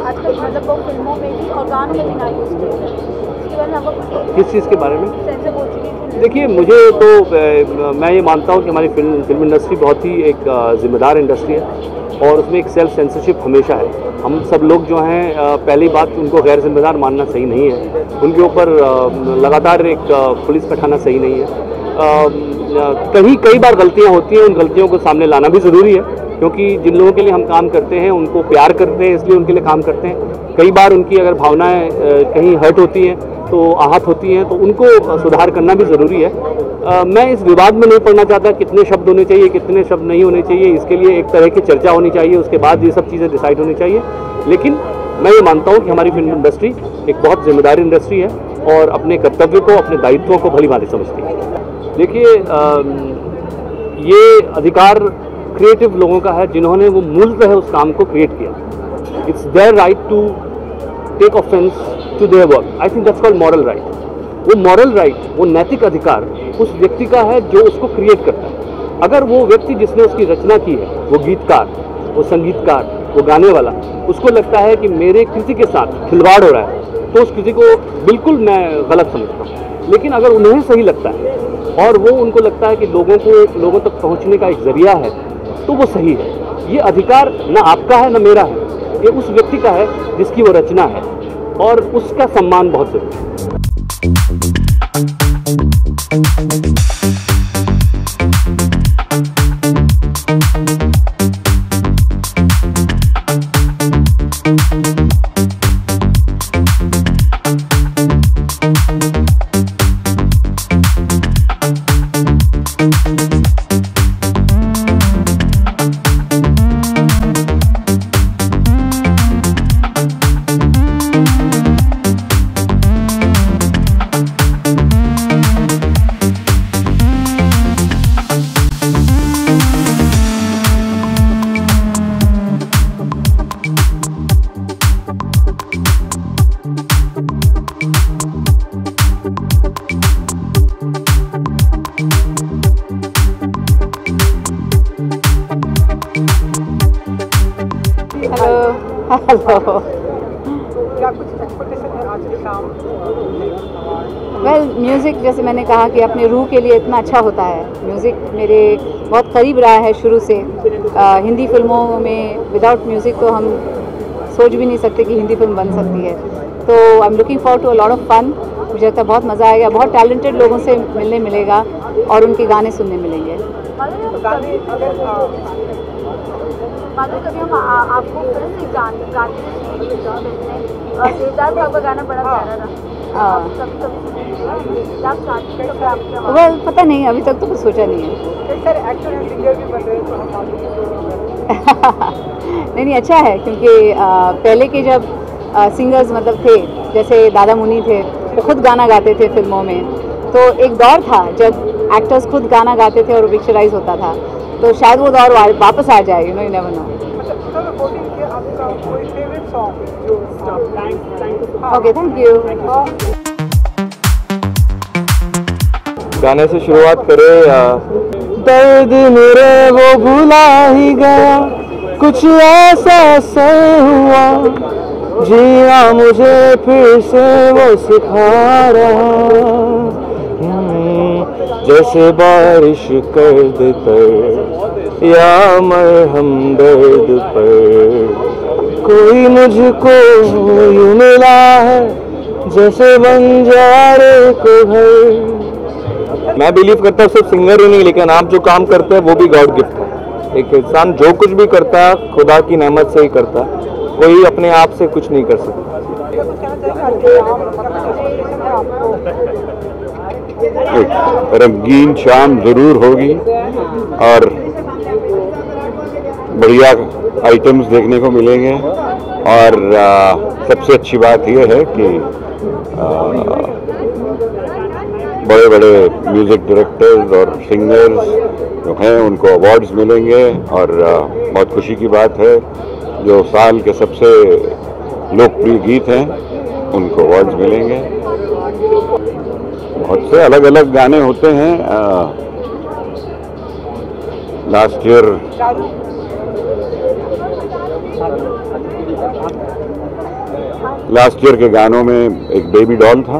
आजकल मतलब वो फिल्मों में भी और गानों में भी ना यूज किया जाए, इसके बारे में आपको किस चीज़ के बारे में? सेंसर बोर्ड की? देखिए मुझे तो मैं ये मानता हूँ कि हमारी फिल्म इंडस्ट्री बहुत ही एक जिम्मेदार इंडस्ट्री है और उसमें एक सेल्फ सेंसरशिप हमेशा है। हम सब लोग जो हैं पहली बात उनको गैर जिम्मेदार मानना सही नहीं है, उनके ऊपर लगातार एक पुलिस बैठाना सही नहीं है। कई बार गलतियाँ होती हैं, उन गलतियों को सामने लाना भी ज़रूरी है, क्योंकि जिन लोगों के लिए हम काम करते हैं उनको प्यार करते हैं, इसलिए उनके लिए काम करते हैं। कई बार उनकी अगर भावनाएं कहीं हर्ट होती हैं तो आहत होती हैं, तो उनको सुधार करना भी ज़रूरी है। मैं इस विवाद में नहीं पड़ना चाहता कितने शब्द होने चाहिए कितने शब्द नहीं होने चाहिए, इसके लिए एक तरह की चर्चा होनी चाहिए, उसके बाद ये सब चीज़ें डिसाइड होनी चाहिए। लेकिन मैं ये मानता हूँ कि हमारी फिल्म इंडस्ट्री एक बहुत जिम्मेदार इंडस्ट्री है और अपने कर्तव्य को अपने दायित्वों को भली भांति समझती है। देखिए ये अधिकार क्रिएटिव लोगों का है जिन्होंने वो मूलतः उस काम को क्रिएट किया। It's their right to take offence to their work. I think that's called moral right. वो मॉरल राइट, वो नैतिक अधिकार उस व्यक्ति का है जो उसको क्रिएट करता है। अगर वो व्यक्ति जिसने उसकी रचना की है, वो गीतकार, वो संगीतकार, वो गाने वाला, उसको लगता है कि मेरे कृति के साथ खिलवाड़ हो रहा है, तो उस कृति को बिल्कुल मैं गलत समझता हूँ। लेकिन अगर उन्हें सही लगता है और वो उनको लगता है कि लोगों तक पहुँचने का एक जरिया है, तो वो सही है। ये अधिकार न आपका है न मेरा है, ये उस व्यक्ति का है जिसकी वो रचना है और उसका सम्मान बहुत जरूरी है। हेलो। क्या कुछ एक्सपेक्टेशन है आज के शाम? वेल म्यूज़िक जैसे मैंने कहा कि अपने रूह के लिए इतना अच्छा होता है। म्यूज़िक मेरे बहुत करीब रहा है शुरू से। हिंदी फिल्मों में विदाउट म्यूज़िक तो हम सोच भी नहीं सकते कि हिंदी फिल्म बन सकती है। तो I am looking for to a lot of fun. मुझे लगता है बहुत मज़ा आएगा, बहुत टैलेंटेड लोगों से मिलने मिलेगा और उनके गाने सुनने मिलेंगे। कभी हम आपको फिर से देवदास का गाना बड़ा प्यारा था। वेल पता नहीं, अभी तक तो कुछ सोचा नहीं है। नहीं अच्छा है, क्योंकि पहले के जब सिंगर्स मतलब थे, जैसे दादा मुनि थे, वो खुद गाना गाते थे फिल्मों में। तो एक दौर था जब एक्टर्स खुद गाना गाते थे और वो पिक्चराइज होता था। तो शायद वो दौर वापस आ जाए, you never know. Okay, thank you. गाने से शुरुआत करें। दर्द मेरे वो भुला ही गया, कुछ ऐसा असर हुआ, जीना मुझे फिर से वो सिखा रहा। जैसे बारिश कर्द पर या मरहम दर्द पर, कोई मुझको यूं मिला है जैसे बंजारे को घर। मैं बिलीव करता हूँ सिर्फ सिंगर ही नहीं, लेकिन आप जो काम करते हैं वो भी गॉड गिफ्ट है। एक इंसान जो कुछ भी करता है खुदा की नेमत से ही करता है, कोई अपने आप से कुछ नहीं कर सकता। रंगीन शाम जरूर होगी और बढ़िया आइटम्स देखने को मिलेंगे। और सबसे अच्छी बात यह है कि बड़े बड़े म्यूज़िक डायरेक्टर्स और सिंगर्स जो हैं उनको अवार्ड्स मिलेंगे। और बहुत खुशी की बात है, जो साल के सबसे लोकप्रिय गीत हैं उनको अवार्ड्स मिलेंगे। बहुत से अलग अलग गाने होते हैं। लास्ट ईयर के गानों में एक बेबी डॉल था,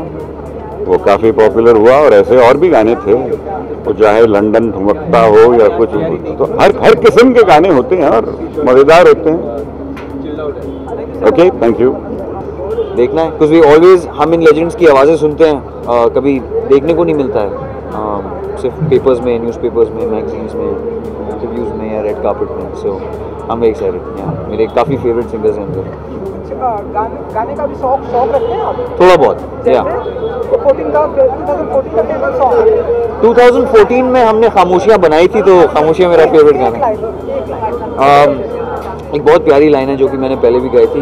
वो काफ़ी पॉपुलर हुआ। और ऐसे और भी गाने थे, तो चाहे लंदन ठुमकता हो या कुछ, तो हर किस्म के गाने होते हैं और मज़ेदार होते हैं। Okay, thank you. देखना है कुछ भी, ऑलवेज हम इन लेजेंड्स की आवाज़ें सुनते हैं, कभी देखने को नहीं मिलता है। सिर्फ पेपर्स में, न्यूज़पेपर्स में, मैगजीन्स में, रिव्यूज़ में या रेड कार्पेट में। सो आई एम वेरी एक्साइटेड। मेरे काफ़ी फेवरेट सिंगर्स हैं उनके। गाने का भी शौक रखते हैं आप? थोड़ा बहुत, या। 2014 में हमने खामोशियाँ बनाई थी, तो खामोशियाँ मेरा फेवरेट गाना है। एक बहुत प्यारी लाइन है जो कि मैंने पहले भी गाई थी।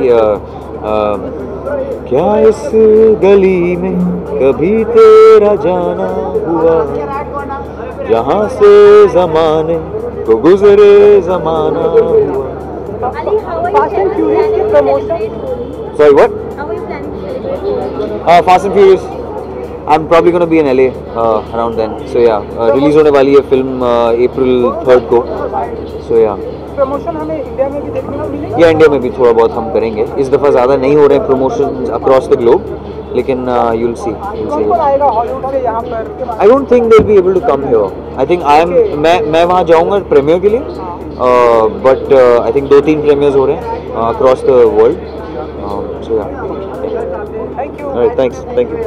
क्या इस गली में कभी तेरा जाना हुआ, जहाँ से ज़माने को गुजरे ज़माना हुआ। Sorry, what? Fast and Furious. I'm probably going to be in LA around then. So yeah, release होने वाली है फिल्म April 3rd को. So yeah. प्रमोशन हमें इंडिया में भी देखने को मिलेगा? या इंडिया में भी थोड़ा बहुत हम करेंगे। इस दफ़ा ज़्यादा नहीं हो रहे हैं प्रमोशन अक्रॉस द ग्लोब, लेकिन you'll see. कौन आएगा हॉलीवुड से यहाँ पर? I don't think they'll be able to come here. I think मैं वहाँ जाऊँगा प्रीमियर के लिए, but I think 2-3 प्रीमियर्स हो रहे हैं across the world. So yeah. Thank you. All right, thanks. Thank you.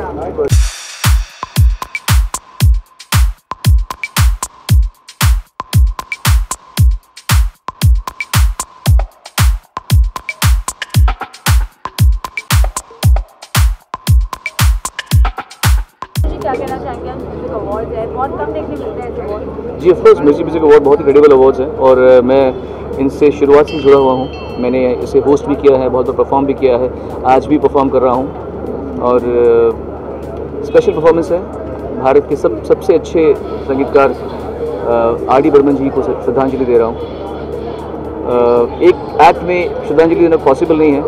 क्या कहना चाहेंगे? म्यूजिक अवार्ड्स है, बहुत कम देखने मिलते हैं ऐसे अवार्ड। जी, ऑफ कोर्स म्यूजिक अवार्ड बहुत ही क्रेडिबल अवार्ड्स हैं और मैं इनसे शुरुआत से जुड़ा हुआ हूँ। मैंने इसे होस्ट भी किया है, बहुत बार परफॉर्म भी किया है, आज भी परफॉर्म कर रहा हूँ। और स्पेशल परफॉर्मेंस है। भारत के सबसे अच्छे संगीतकार आर.डी. बर्मन जी को श्रद्धांजलि दे रहा हूँ। एक एक्ट में श्रद्धांजलि देना पॉसिबल नहीं है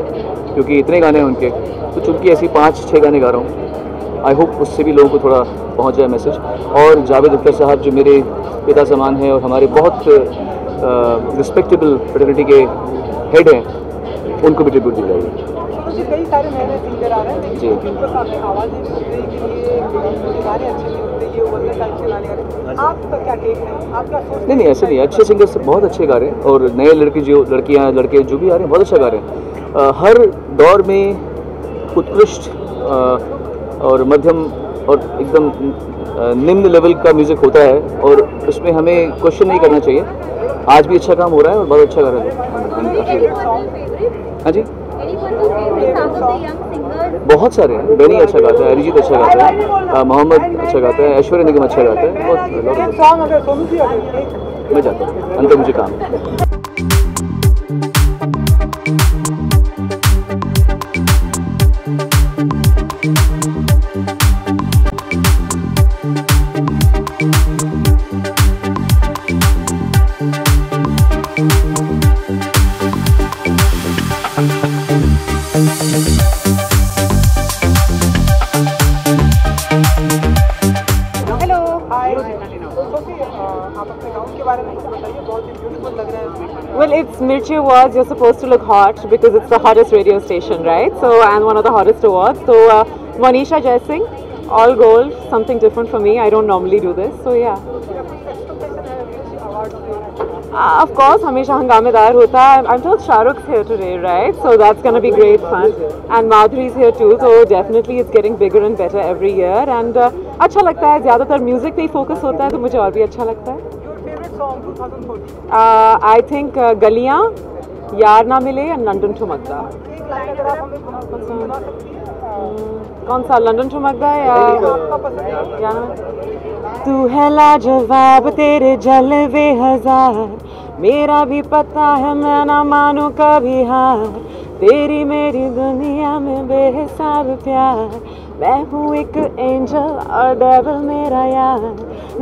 क्योंकि इतने गाने हैं उनके, तो चूँकि ऐसी 5-6 गाने गा रहा हूँ। आई होप उससे भी लोगों को थोड़ा पहुंच जाए मैसेज। और जावेद अख्तर साहब जो मेरे पिता समान हैं और हमारे बहुत रिस्पेक्टेबल फ्रेटर्निटी के हेड हैं, उनको भी ट्रिब्यूट दी जाएगी। कई सारे नए सिंगर आ रहे हैं, लेकिन उनको सामने आवाज़ नहीं मिल रही कि ये मुझे गाने अच्छे नहीं होते, ये ओवरऑल टाइप से गाने गा रहे, आपका क्या टेक है, आपका सोच? नहीं ऐसे नहीं, अच्छे सिंगर्स बहुत अच्छे गा रहे हैं और नए लड़के जो लड़कियां लड़के जो भी आ रहे हैं बहुत अच्छा गा रहे हैं। हर दौर में उत्कृष्ट और मध्यम और एकदम निम्न लेवल का म्यूज़िक होता है और उसमें हमें क्वेश्चन नहीं करना चाहिए। आज भी अच्छा काम हो रहा है और बहुत अच्छा गा रहा है। हाँ जी, बहुत सारे हैं। बेनी अच्छा गाता है, अरिजीत अच्छा गाता है, मोहम्मद अच्छा गाता है, ऐश्वर्या निगम अच्छा गाता है। मैं जाता हूँ, अंदर मुझे काम है। Well, it's Mirchi Awards. You're supposed to look hot because it's the hottest radio station, right? So, and one of the hottest awards. So, Monisha Jaising, all gold, something different for me. I don't normally do this. So, yeah. Of course, हमेशा हंगामेदार होता है. I'm told Shahrukh's here today, right? So that's going to be great fun. And Madhuri's here too. So definitely it's getting bigger and better every year. And अच्छा लगता है. ज़्यादातर music पे ही focus होता है तो मुझे और भी अच्छा लगता है. Your favorite song 2014? I think गलियाँ, यार ना मिले या लंदन ठुमकदा. एक लाइन अगर आप हमें बता सकती हैं? कौन सा, लंदन ठुमकदा या तू है लाजवाब तेरे जलवे हजार, मेरा भी पता है मैं ना मानू कभी हार, तेरी मेरी दुनिया में बेहिसाब प्यार, मैं हूँ एक एंजल और डेविल मेरा यार,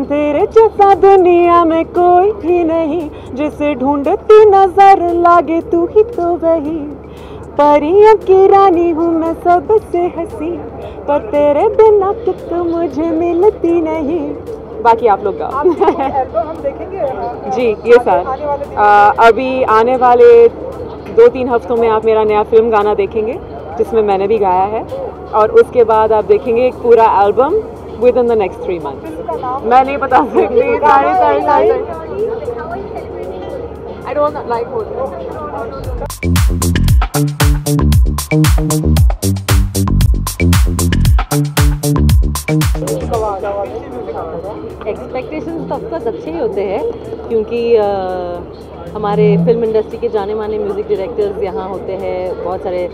तेरे जैसा दुनिया में कोई भी नहीं, जिसे ढूंढती नजर लागे तू ही तो वही, परियों की रानी हूँ मैं सबसे हंसी, पर तेरे बिना तुक मुझे मिलती नहीं। बाकी आप लोग गाओ। हम देखेंगे जी, ये सर अभी आने वाले 2-3 हफ्तों में आप मेरा नया फिल्म गाना देखेंगे जिसमें मैंने भी गाया है, और उसके बाद आप देखेंगे एक पूरा album with in the next 3 months. मैं नहीं बता सकती। I don't like एक्सपेक्टेशंस तो ऑफकोर्स अच्छे ही होते हैं क्योंकि हमारे फिल्म इंडस्ट्री के जाने माने म्यूज़िक डायरेक्टर्स यहाँ होते हैं, बहुत सारे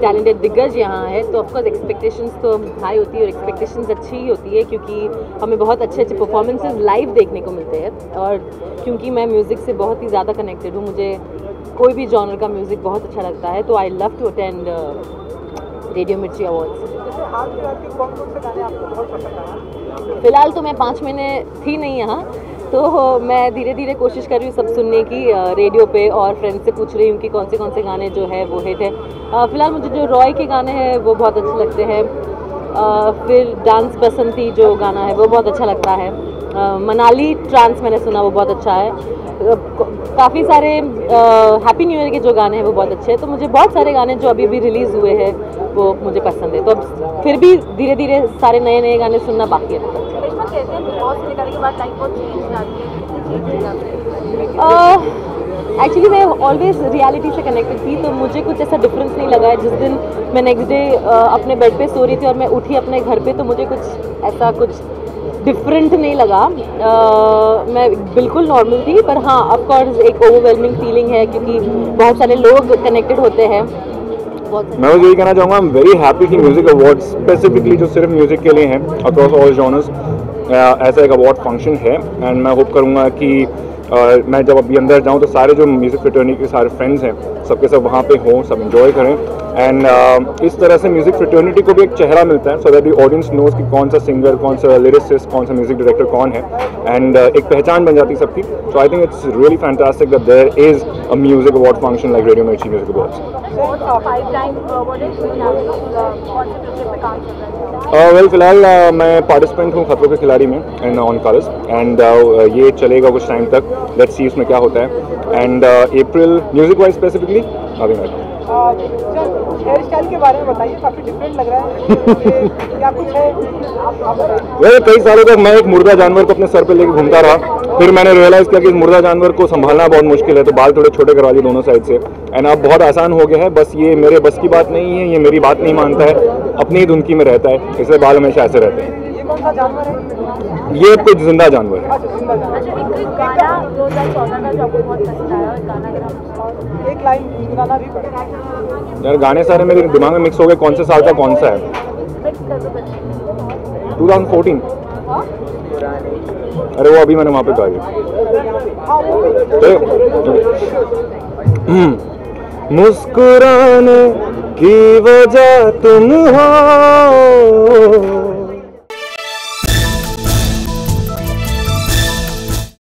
टैलेंटेड दिग्गज यहाँ हैं, तो ऑफकोर्स एक्सपेक्टेशंस तो हाई होती है और एक्सपेक्टेशंस अच्छी ही होती है क्योंकि हमें बहुत अच्छे अच्छे परफॉर्मेंसेस लाइव देखने को मिलते हैं, और क्योंकि मैं म्यूज़िक से बहुत ही ज़्यादा कनेक्टेड हूँ, मुझे कोई भी जॉनर का म्यूज़िक बहुत अच्छा लगता है, तो I love to attend radio Mirchi awards. फ़िलहाल तो मैं 5 महीने थी नहीं यहाँ, तो मैं धीरे धीरे कोशिश कर रही हूँ सब सुनने की रेडियो पे, और फ्रेंड्स से पूछ रही हूँ कि कौन से गाने जो है वो हिट है। फ़िलहाल मुझे जो रॉय के गाने हैं वो बहुत अच्छे लगते हैं, फिर डांस पसंद थी जो गाना है वो बहुत अच्छा लगता है, मनाली ट्रांस मैंने सुना वो बहुत अच्छा है, काफ़ी सारे हैप्पी न्यू ईयर के जो गाने हैं वो बहुत अच्छे हैं, तो मुझे बहुत सारे गाने जो अभी भी रिलीज़ हुए हैं वो मुझे पसंद है, तो अब फिर भी धीरे धीरे सारे नए नए गाने सुनना बाकी है। एक्चुअली मैं ऑलवेज रियलिटी से कनेक्टेड थी, तो मुझे कुछ ऐसा डिफरेंस नहीं लगा है। जिस दिन मैं नेक्स्ट डे अपने बेड पे सो रही थी और मैं उठी अपने घर पे, तो मुझे कुछ डिफरेंट नहीं लगा, मैं बिल्कुल नॉर्मल थी, पर हाँ ऑफकोर्स एक ओवरवेलमिंग फीलिंग है क्योंकि बहुत सारे लोग कनेक्टेड होते हैं। मैं बस यही कहना चाहूँगा, आई एम वेरी हैप्पी कि म्यूज़िक अवार्ड स्पेसिफिकली जो सिर्फ म्यूज़िक के लिए हैं अक्रॉस ऑल जॉनर्स ऐसा एक अवार्ड फंक्शन है, एंड मैं होप करूँगा कि मैं जब अभी अंदर जाऊँ तो सारे जो म्यूज़िक फ्रेटर्निटी के सारे फ्रेंड्स हैं सबके सब वहाँ पे हों, सब एंजॉय करें, एंड इस तरह से म्यूज़िक फ्रेटर्निटी को भी एक चेहरा मिलता है, so that the audience knows कि कौन सा सिंगर, कौन सा लिरिसिस्ट, कौन सा म्यूज़िक डायरेक्टर कौन है, एंड एक पहचान बन जाती है सबकी। So I think it's really fantastic that there is a music award function like radio Mirchi music awards. Well फिलहाल मैं पार्टिसिपेंट हूँ खतरों के खिलाड़ी में एंड ऑन कलर्स, एंड ये चलेगा कुछ टाइम तक, लेट्स सी इसमें क्या होता है, and April music wise specifically अभी मैं हेयर स्टाइल के बारे में बताइए, काफी डिफरेंट लग रहा है, क्या कुछ है आप बताइए। वैसे कई सालों तक मैं एक मुर्दा जानवर को अपने सर पे लेके घूमता रहा, फिर मैंने रियलाइज़ किया कि इस मुर्दा जानवर को संभालना बहुत मुश्किल है, तो बाल थोड़े छोटे करवा लिए दोनों साइड से, एंड अब बहुत आसान हो गया है। बस ये मेरे बस की बात नहीं है, ये मेरी बात नहीं मानता है, अपनी ही धुनकी में रहता है, इसलिए बाल हमेशा ऐसे रहते हैं। ये कौन सा जानवर है? ये कुछ जिंदा जानवर है। अच्छा, जिंदा जानवर। एक गाना 2014 का जो आपको बहुत पसंद आया, और गाना अगर एक लाइन गाना भी पड़ेगा यार, गाने सारे मेरे दिमाग में मिक्स हो गए, कौन से साल का कौन सा है। 2014। अरे वो अभी मैंने वहाँ पे गाया। मुस्कुराने की वजह तुम हो,